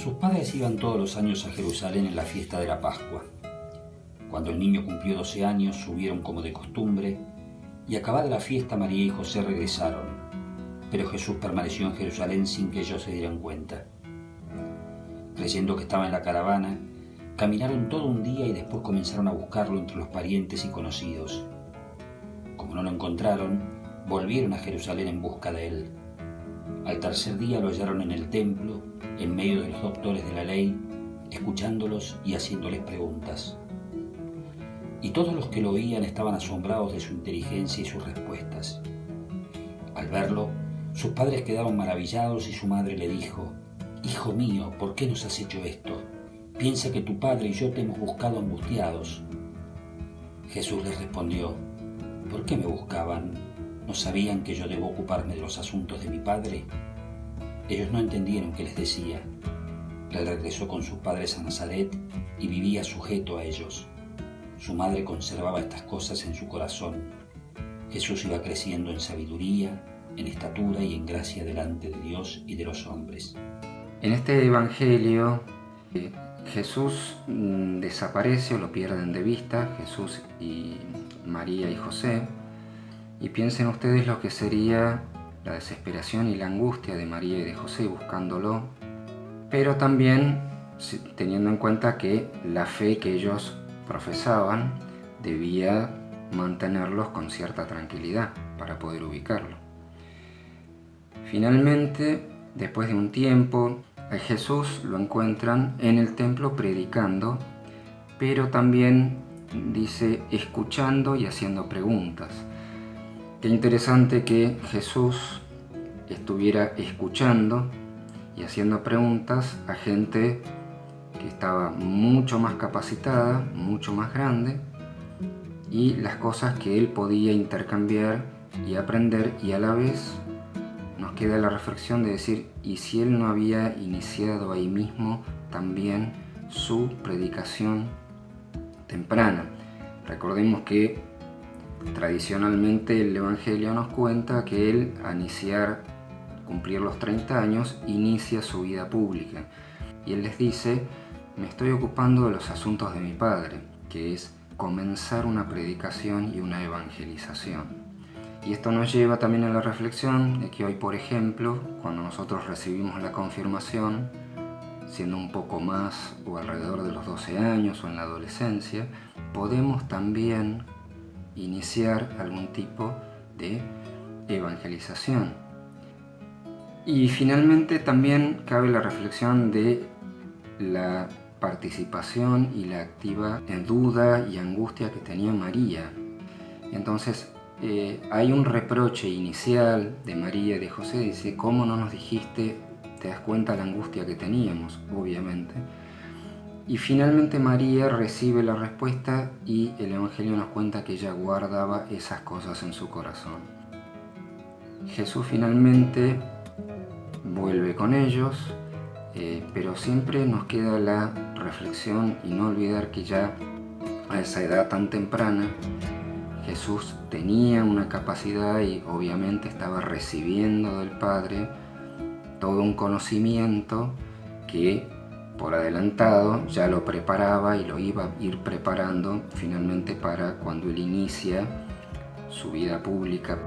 Sus padres iban todos los años a Jerusalén en la fiesta de la Pascua. Cuando el niño cumplió 12 años, subieron como de costumbre, y acabada la fiesta María y José regresaron, pero Jesús permaneció en Jerusalén sin que ellos se dieran cuenta. Creyendo que estaba en la caravana, caminaron todo un día y después comenzaron a buscarlo entre los parientes y conocidos. Como no lo encontraron, volvieron a Jerusalén en busca de él. Al tercer día lo hallaron en el templo, en medio de los doctores de la ley, escuchándolos y haciéndoles preguntas. Y todos los que lo oían estaban asombrados de su inteligencia y sus respuestas. Al verlo, sus padres quedaron maravillados y su madre le dijo: «Hijo mío, ¿por qué nos has hecho esto? Piensa que tu padre y yo te hemos buscado angustiados». Jesús les respondió: «¿Por qué me buscaban? ¿No sabían que yo debo ocuparme de los asuntos de mi padre?». Ellos no entendieron qué les decía. Él regresó con sus padres a Nazaret y vivía sujeto a ellos. Su madre conservaba estas cosas en su corazón. Jesús iba creciendo en sabiduría, en estatura y en gracia delante de Dios y de los hombres. En este evangelio, Jesús desaparece o lo pierden de vista, Jesús y María y José, y piensen ustedes lo que sería la desesperación y la angustia de María y de José buscándolo, pero también teniendo en cuenta que la fe que ellos profesaban debía mantenerlos con cierta tranquilidad para poder ubicarlo. Finalmente, después de un tiempo, a Jesús lo encuentran en el templo predicando, pero también dice escuchando y haciendo preguntas. Qué interesante que Jesús estuviera escuchando y haciendo preguntas a gente que estaba mucho más capacitada, mucho más grande, y las cosas que él podía intercambiar y aprender, y a la vez nos queda la reflexión de decir, ¿y si él no había iniciado ahí mismo también su predicación temprana? Recordemos que tradicionalmente el Evangelio nos cuenta que él, al cumplir los 30 años, inicia su vida pública. Y él les dice: me estoy ocupando de los asuntos de mi padre, que es comenzar una predicación y una evangelización. Y esto nos lleva también a la reflexión de que hoy, por ejemplo, cuando nosotros recibimos la confirmación, siendo un poco más o alrededor de los 12 años o en la adolescencia, podemos también iniciar algún tipo de evangelización. Y finalmente también cabe la reflexión de la participación y la activa duda y angustia que tenía María. Entonces hay un reproche inicial de María y de José, dice: ¿cómo no nos dijiste? Te das cuenta la angustia que teníamos, obviamente. Y finalmente María recibe la respuesta y el Evangelio nos cuenta que ella guardaba esas cosas en su corazón. Jesús finalmente vuelve con ellos, pero siempre nos queda la reflexión y no olvidar que ya a esa edad tan temprana Jesús tenía una capacidad y obviamente estaba recibiendo del Padre todo un conocimiento que por adelantado ya lo preparaba y lo iba a ir preparando finalmente para cuando él inicia su vida pública.